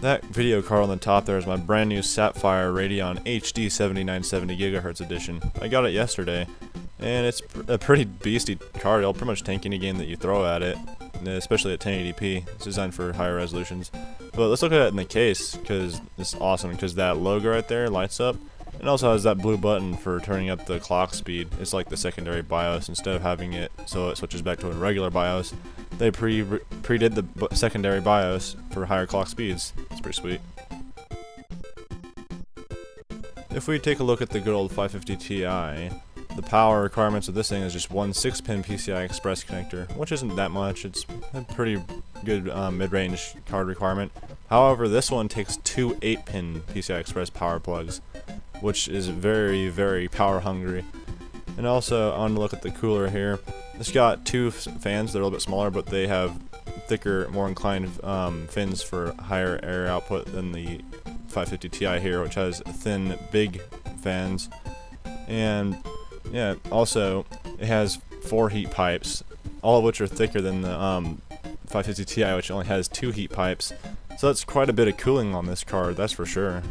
That video card on the top there is my brand new Sapphire Radeon HD 7970 GHz edition. I got it yesterday, and it's a pretty beastie card. It'll pretty much tank any game that you throw at it, especially at 1080p. It's designed for higher resolutions. But let's look at it in the case, because it's awesome, because that logo right there lights up. It also has that blue button for turning up the clock speed. It's like the secondary BIOS. Instead of having it so it switches back to a regular BIOS, they pre-did the secondary BIOS for higher clock speeds. It's pretty sweet. If we take a look at the good old 550 Ti, the power requirements of this thing is just one 6-pin PCI Express connector, which isn't that much. It's a pretty good mid-range card requirement. However, this one takes two 8-pin PCI Express power plugs, which is very, very power hungry. And also, I want to look at the cooler here. It's got two fans. They're a little bit smaller, but they have thicker, more inclined fins for higher air output than the 550 Ti here, which has thin, big fans. And yeah, also it has 4 heat pipes, all of which are thicker than the 550 Ti, which only has 2 heat pipes. So that's quite a bit of cooling on this card, that's for sure.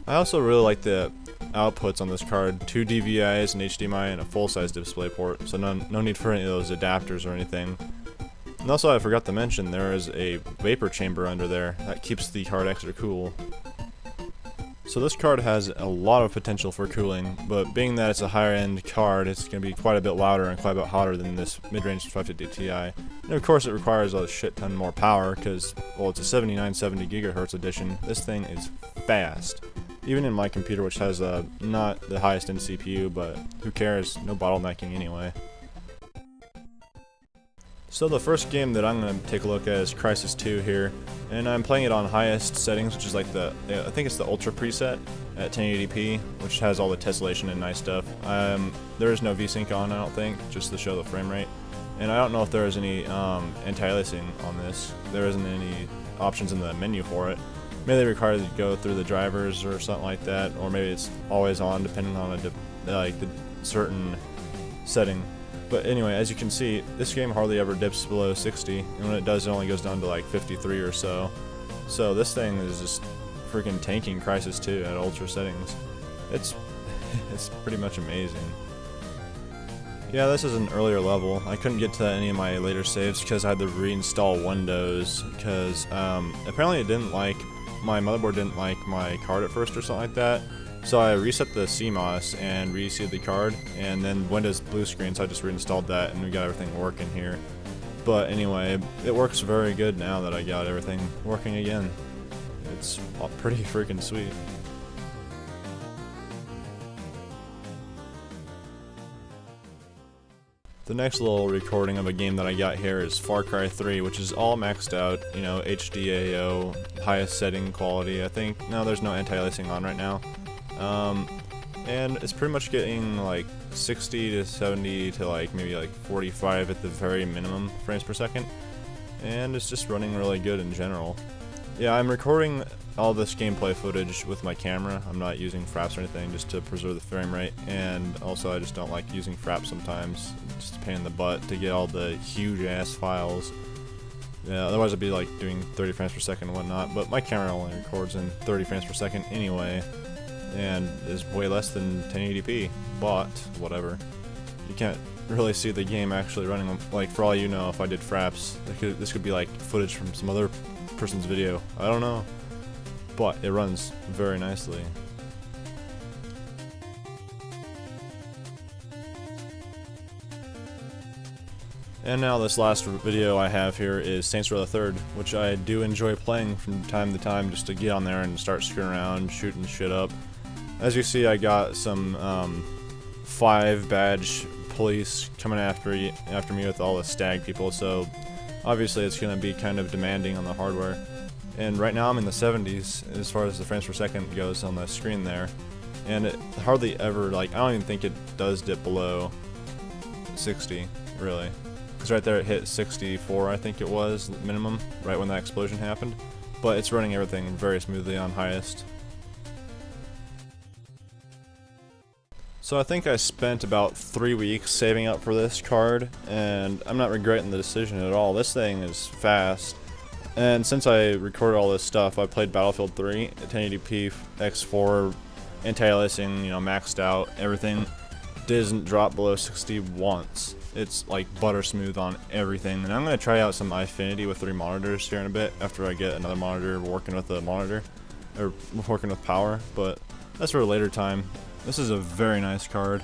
I also really like the outputs on this card. 2 DVIs, an HDMI, and a full-size DisplayPort, so no need for any of those adapters or anything. And also, I forgot to mention, there is a vapor chamber under there that keeps the card extra cool. So this card has a lot of potential for cooling, but being that it's a higher end card, it's going to be quite a bit louder and quite a bit hotter than this mid-range 550 Ti. And of course it requires a shit ton more power because, well, it's a 7970 GHz edition. This thing is fast. Even in my computer, which has not the highest end CPU, but who cares, no bottlenecking anyway. So the first game that I'm going to take a look at is Crysis 2 here, and I'm playing it on highest settings, which is like I think it's the Ultra preset at 1080p, which has all the tessellation and nice stuff. There is no VSync on, I don't think, just to show the frame rate. And I don't know if there is any anti-aliasing on this. There isn't any options in the menu for it. Maybe they require you to go through the drivers or something like that, or maybe it's always on depending on the certain setting. But anyway, as you can see, this game hardly ever dips below 60, and when it does, it only goes down to like 53 or so. So this thing is just freaking tanking Crysis 2 at ultra settings. It's pretty much amazing. Yeah, this is an earlier level. I couldn't get to any of my later saves because I had to reinstall Windows, because apparently my motherboard didn't like my card at first or something like that. So I reset the CMOS and resealed the card, and then Windows blue screen, so I just reinstalled that and we got everything working here. But anyway, it works very good now that I got everything working again. It's pretty freaking sweet. The next little recording of a game that I got here is Far Cry 3, which is all maxed out, you know, HDAO, highest setting quality. I think, no, there's no anti-aliasing on right now. And it's pretty much getting like 60 to 70 to like maybe like 45 at the very minimum frames per second, and it's just running really good in general. Yeah, I'm recording all this gameplay footage with my camera. I'm not using fraps or anything, just to preserve the frame rate, and also I just don't like using fraps sometimes. It's just a pain in the butt to get all the huge ass files. Yeah, otherwise I'd be like doing 30 frames per second and whatnot, but my camera only records in 30 frames per second anyway, and is way less than 1080p, but whatever. You can't really see the game actually running. Like, for all you know, if I did fraps, this could be like footage from some other person's video. I don't know, but it runs very nicely. And now this last video I have here is Saints Row the Third, which I do enjoy playing from time to time just to get on there and start screwing around, shooting shit up. As you see, I got some 5-badge police coming after me with all the stag people, so obviously it's going to be kind of demanding on the hardware. And right now I'm in the 70s as far as the frames per second goes on the screen there, and it hardly ever, like, I don't even think it does dip below 60, really. Because right there it hit 64, I think it was, minimum, right when that explosion happened. But it's running everything very smoothly on highest. So I think I spent about 3 weeks saving up for this card, and I'm not regretting the decision at all. This thing is fast. And since I recorded all this stuff, I played Battlefield 3 at 1080p, X4, anti-aliasing, you know, maxed out. Everything doesn't drop below 60 once. It's like butter smooth on everything. And I'm gonna try out some Eyefinity with 3 monitors here in a bit after I get another monitor working with the monitor, or working with power. But that's for a later time. This is a very nice card.